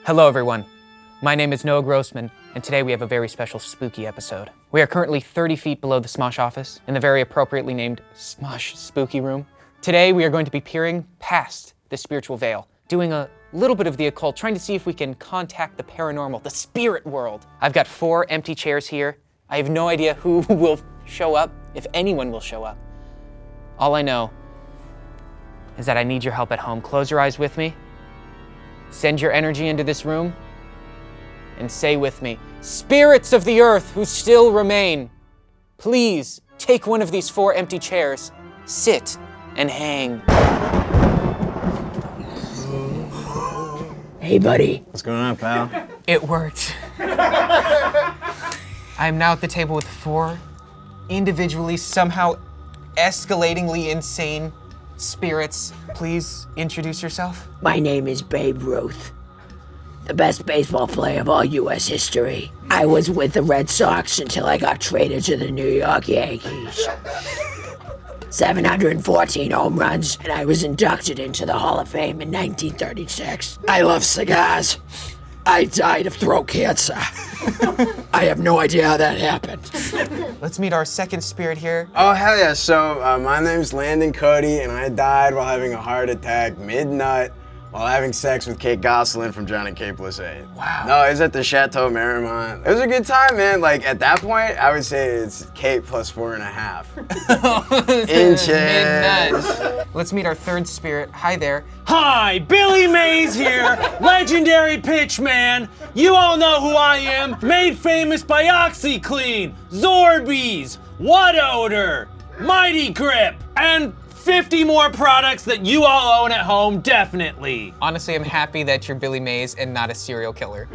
Hello everyone, my name is Noah Ghostman, and today we have a very special spooky episode. We are currently 30 feet below the Smosh office in the very appropriately named Smosh Spooky Room. Today we are going to be peering past the spiritual veil, doing a little bit of the occult, trying to see if we can contact the paranormal, the spirit world. I've got 4 empty chairs here. I have no idea who will show up, if anyone will show up. All I know is that I need your help at home. Close your eyes with me. Send your energy into this room and say with me, spirits of the earth who still remain, please take one of these 4 empty chairs, sit and hang. Hey, buddy. What's going on, pal? It worked. I am now at the table with 4 individually, somehow escalatingly insane spirits. Please introduce yourself. My name is Babe Ruth, the best baseball player of all U.S. history. I was with the Red Sox until I got traded to the New York Yankees. 714 home runs, and I was inducted into the Hall of Fame in 1936. I love cigars. I died of throat cancer. I have no idea how that happened. Let's meet our second spirit here. Oh, hell yeah. So, my name's Landon, Cody, and I died while having a heart attack mid-nut while having sex with Kate Gosselin from John and Kate Blissett. Wow. No, it was at the Chateau Marymount. It was a good time, man. Like, at that point, I would say it's Kate plus 4.5 inches. Mid-nut. Let's meet our third spirit. Hi there. Hi, Billy Mays here, legendary pitchman. You all know who I am, made famous by OxyClean, Zorbies, What Odor, Mighty Grip, and 50 more products that you all own at home, definitely. Honestly, I'm happy that you're Billy Mays and not a serial killer.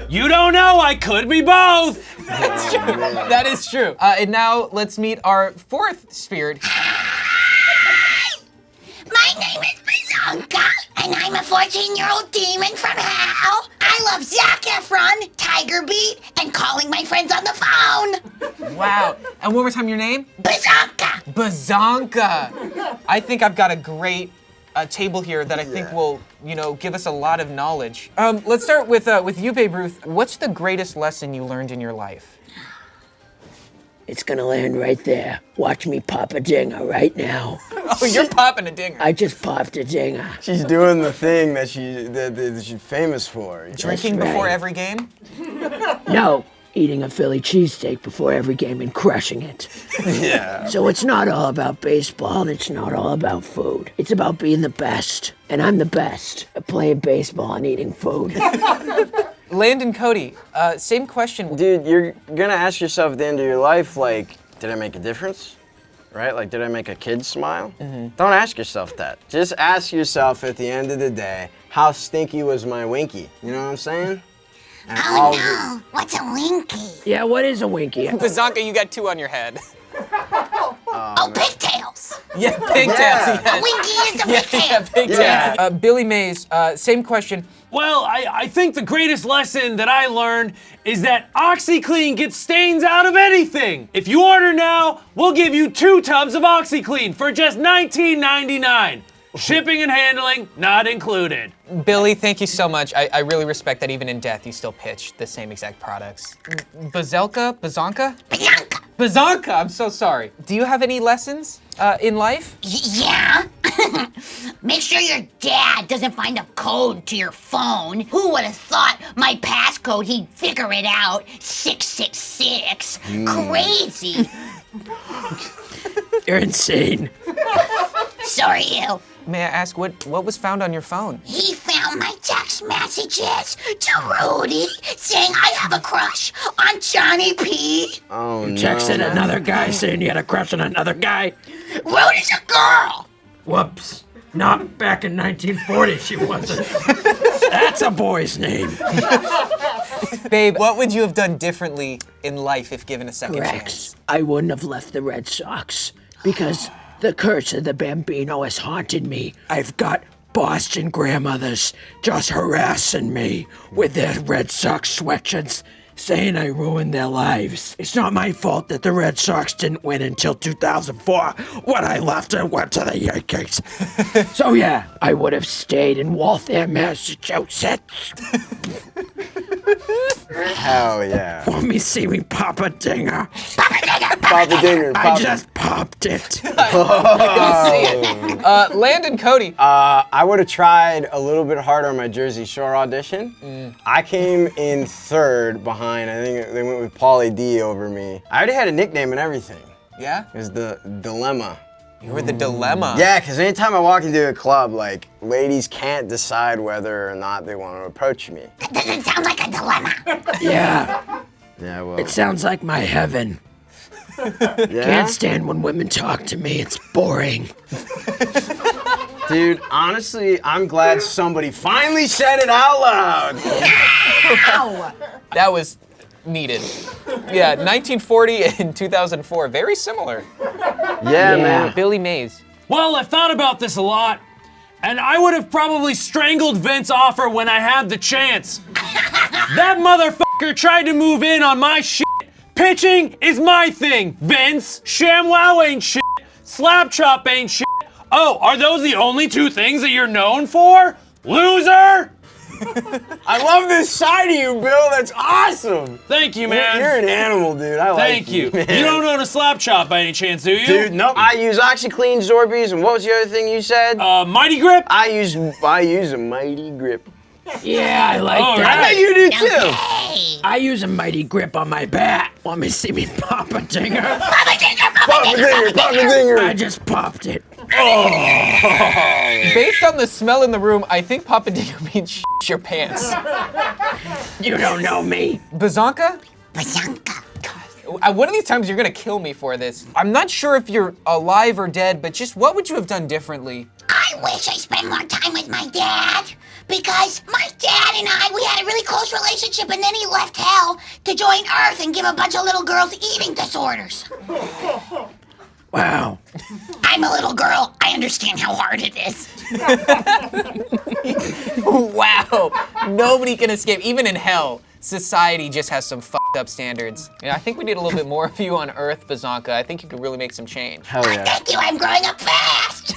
You don't know, I could be both. That's true. That is true. And now let's meet our fourth spirit. My name is Bazonka, and I'm a 14-year-old demon from hell. I love Zac Efron, Tiger Beat, and calling my friends on the phone. Wow. And one more time, your name? Bazonka. Bazonka. I think I've got a great table here that I think will, give us a lot of knowledge. Let's start with you, Babe Ruth. What's the greatest lesson you learned in your life? It's gonna land right there. Watch me pop a dinger right now. Oh, you're popping a dinger. I just popped a dinger. She's doing the thing that she's famous for. Drinking That's before right. every game? No, eating a Philly cheesesteak before every game and crushing it. Yeah. So it's not all about baseball, and it's not all about food. It's about being the best, and I'm the best at playing baseball and eating food. Landon, Cody, same question. Dude, you're gonna ask yourself at the end of your life, like, did I make a difference? Right? Like, did I make a kid smile? Mm-hmm. Don't ask yourself that. Just ask yourself at the end of the day, how stinky was my winky? You know what I'm saying? And Oh no, what's a winky? Yeah, what is a winky? Bazonka, you got 2 on your head. Oh, pigtails. Yeah, pigtails. Yeah. A winky is a pigtail. Pigtails. Yeah. Billy Mays, same question. Well, I think the greatest lesson that I learned is that OxyClean gets stains out of anything. If you order now, we'll give you 2 tubs of OxyClean for just $19.99. Shipping and handling not included. Billy, thank you so much. I really respect that even in death, you still pitch the same exact products. Bazonka? Bianca. Bazonka, I'm so sorry. Do you have any lessons in life? Yeah? Make sure your dad doesn't find a code to your phone. Who would have thought my passcode, he'd figure it out? 666. Crazy. You're insane. Sorry, you. May I ask, what was found on your phone? He found my text messages to Rudy saying I have a crush on Johnny P. Oh, no. Texted another guy saying you had a crush on another guy. Rudy's a girl. Whoops. Not back in 1940, she wasn't. That's a boy's name. Babe, what would you have done differently in life if given a second chance? Rex, I wouldn't have left the Red Sox because the curse of the Bambino has haunted me. I've got Boston grandmothers just harassing me with their Red Sox sweatshirts saying I ruined their lives. It's not my fault that the Red Sox didn't win until 2004 when I left and went to the Yankees. So yeah, I would have stayed in Waltham, Massachusetts. Hell yeah. Let me see me pop a dinger. Pop a dinger. I just popped it. Landon, Cody. I would have tried a little bit harder on my Jersey Shore audition. I came in third behind, I think they went with Pauly D over me. I already had a nickname and everything. Yeah? It was the Dilemma. You were the Dilemma. Yeah, because anytime I walk into a club, like, ladies can't decide whether or not they want to approach me. That doesn't sound like a dilemma. Yeah, Yeah, well. it sounds like my heaven. Yeah? Can't stand when women talk to me. It's boring. Dude, honestly, I'm glad somebody finally said it out loud. Ow! That was needed. Yeah, 1940 and 2004, very similar. Yeah, man. Billy Mays. Well, I've thought about this a lot, and I would have probably strangled Vince's offer when I had the chance. That motherfucker tried to move in on my shit. Pitching is my thing, Vince. ShamWow ain't shit. Slap chop ain't shit. Oh, are those the only two things that you're known for? Loser! I love this side of you, Bill. That's awesome. Thank you, man. You're an animal, dude. I like Thank you. man. You don't know to slap chop by any chance, do you? Dude, no. I use OxyClean, Zorbies, and what was the other thing you said? Mighty Grip? I use a Mighty Grip. Yeah, I like All that. I bet you do too. Hey! I use a mighty grip on my bat. Want me to see me pop a dinger? Pop a dinger, pop a Pop a dinger, dinger, pop a dinger. I just popped it. Based on the smell in the room, I think Papa Dinger means shit your pants. You don't know me. Bazonka? Bazonka. One of these times you're gonna kill me for this. I'm not sure if you're alive or dead, but just what would you have done differently? I wish I spent more time with my dad. Because my dad and we had a really close relationship, and then he left hell to join Earth and give a bunch of little girls eating disorders. Wow. I'm a little girl. I understand how hard it is. Wow, nobody can escape. Even in hell, society just has some fucked up standards. Yeah, I think we need a little bit more of you on Earth, Bazonka. I think you could really make some change. Hell yeah. Thank you. I'm growing up fast.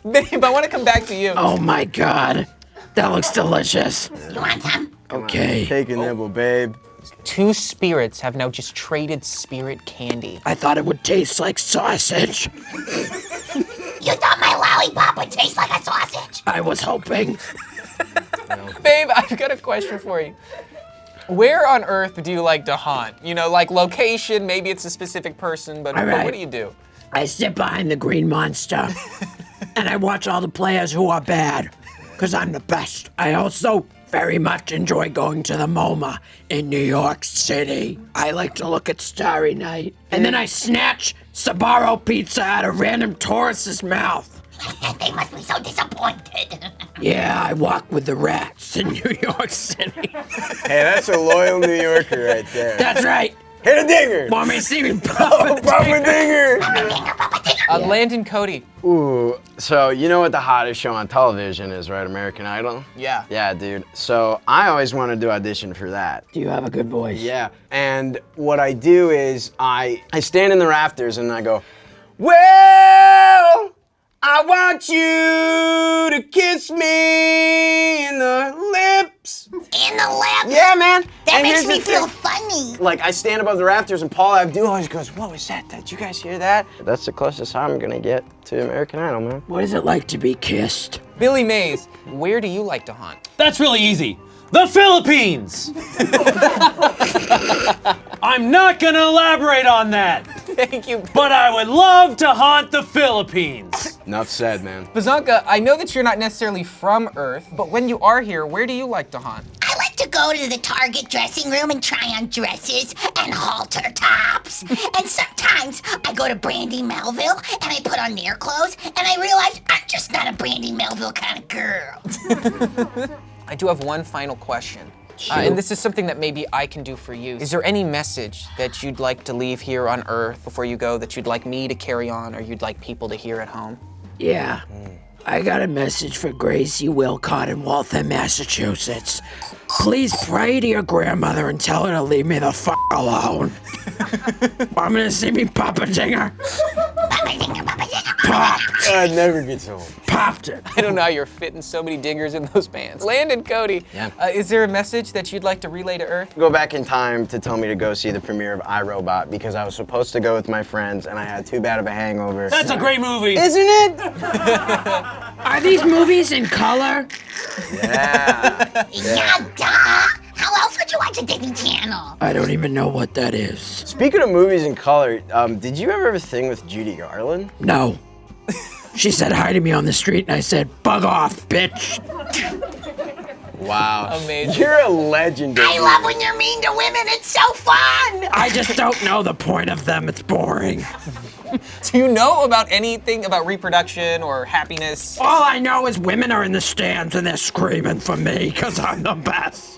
Babe, I want to come back to you. Oh my God. That looks delicious. You want some? Okay. Take a nibble, babe. Two spirits have now just traded spirit candy. I thought it would taste like sausage. You thought my lollipop would taste like a sausage? I was hoping. Babe, I've got a question for you. Where on Earth do you like to haunt? You know, like location, maybe it's a specific person, but All right. what do you do? I sit behind the green monster and I watch all the players who are bad because I'm the best. I also very much enjoy going to the MoMA in New York City. I like to look at Starry Night. And then I snatch Sbarro pizza out of random tourist's mouth. They must be so disappointed. Yeah, I walk with the rats in New York City. Hey, that's a loyal New Yorker right there. That's right. Hit a dinger. Want me to see me pop a Pop a dinger? dinger. Landon, Cody. Ooh, so you know what the hottest show on television is, right? American Idol? Yeah. Yeah, dude. So I always wanted to audition for that. Do you have a good voice? Yeah, and what I do is I stand in the rafters and I go, well, I want you to kiss me in the lips. In the lip? Yeah, man. That And makes here's me the feel thing. funny. Like, I stand above the rafters and Paul Abdul always goes, what was that? Did you guys hear that? That's the closest I'm gonna get to American Idol, man. What is it like to be kissed? Billy Mays, where do you like to haunt? That's really easy. The Philippines! I'm not gonna elaborate on that, Thank you. but I would love to haunt the Philippines. Enough said, man. Bazonka, I know that you're not necessarily from Earth, but when you are here, where do you like to haunt? I like to go to the Target dressing room and try on dresses and halter tops. And sometimes I go to Brandy Melville and I put on their clothes and I realize I'm just not a Brandy Melville kind of girl. I do have one final question. And this is something that maybe I can do for you. Is there any message that you'd like to leave here on Earth before you go that you'd like me to carry on or you'd like people to hear at home? Yeah. I got a message for Gracie Wilcott in Waltham, Massachusetts. Please pray to your grandmother and tell her to leave me the f*** alone. I'm gonna see me pop a dinger. Papa dinger, Papa dinger. Popped. It never gets old. Popped it. I don't know how you're fitting so many dingers in those pants. Landon, Cody, Yeah. Is there a message that you'd like to relay to Earth? Go back in time to tell me to go see the premiere of iRobot because I was supposed to go with my friends and I had too bad of a hangover. That's a great movie. Isn't it? Are these movies in color? Yeah. Yeah, duh. How else would you watch a Disney Channel? I don't even know what that is. Speaking of movies in color, did you ever have a thing with Judy Garland? No. She said hi to me on the street and I said, bug off, bitch. Wow. Amazing. You're a legend. I love when you're mean to women. It's so fun. I just don't know the point of them. It's boring. Do you know about anything about reproduction or happiness? All I know is women are in the stands and they're screaming for me because I'm the best.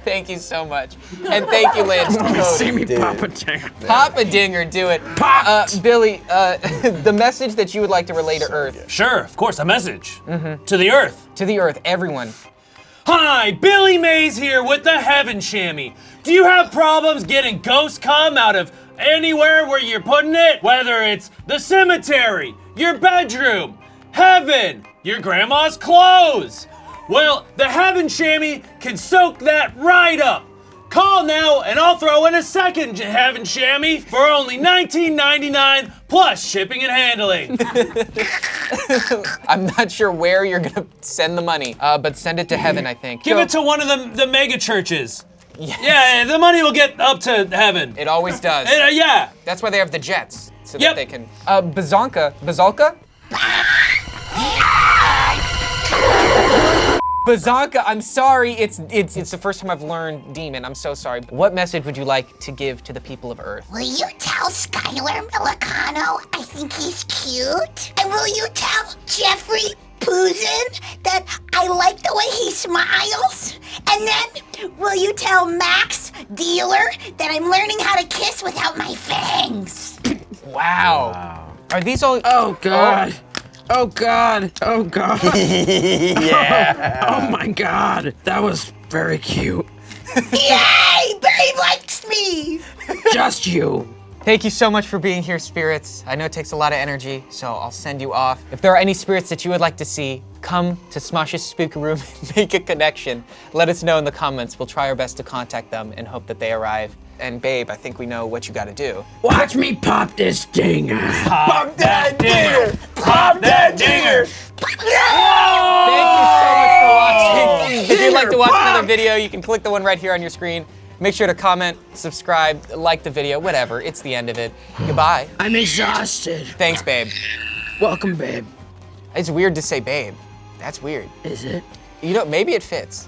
Thank you so much. And thank you, Lance. See me Dude. pop a dinger. Pop a dinger, do it. Popped. Billy, the message that you would like to relay to Earth. Sure, of course, a message. To the Earth. To the Earth, everyone. Hi, Billy Mays here with the Heaven Chamois. Do you have problems getting ghost cum out of anywhere where you're putting it? Whether it's the cemetery, your bedroom, heaven, your grandma's clothes. Well, the Heaven Chamois can soak that right up. Call now and I'll throw in a second Heaven Chamois for only $19.99 plus shipping and handling. I'm not sure where you're gonna send the money, but send it to heaven, I think. Give it to one of the mega churches. Yes. Yeah, the money will get up to heaven. It always does. Yeah. That's why they have the jets, so Yep. that they can. Bazonka? Bazonka, I'm sorry. It's the first time I've learned demon. I'm so sorry. What message would you like to give to the people of Earth? Will you tell Skylar Milicano I think he's cute? And will you tell Jeffrey Poozin that I like the way he smiles? And then will you tell Max Dealer that I'm learning how to kiss without my fangs? Wow. Are these all? Oh, God. Oh, God. Oh, God. Yeah. Oh, my God. That was very cute. Yay! Babe likes me! Just you. Thank you so much for being here, spirits. I know it takes a lot of energy, so I'll send you off. If there are any spirits that you would like to see, come to Smosh's spooky room and make a connection. Let us know in the comments. We'll try our best to contact them and hope that they arrive. And babe, I think we know what you gotta do. Watch me pop this dinger. Pop that dinger! Pop that dinger! Thank you so much for watching. If you'd like to watch another video, you can click the one right here on your screen. Make sure to comment, subscribe, like the video, whatever. It's the end of it. Goodbye. I'm exhausted. Thanks, babe. Welcome, babe. It's weird to say babe. That's weird. Is it? You know, maybe it fits.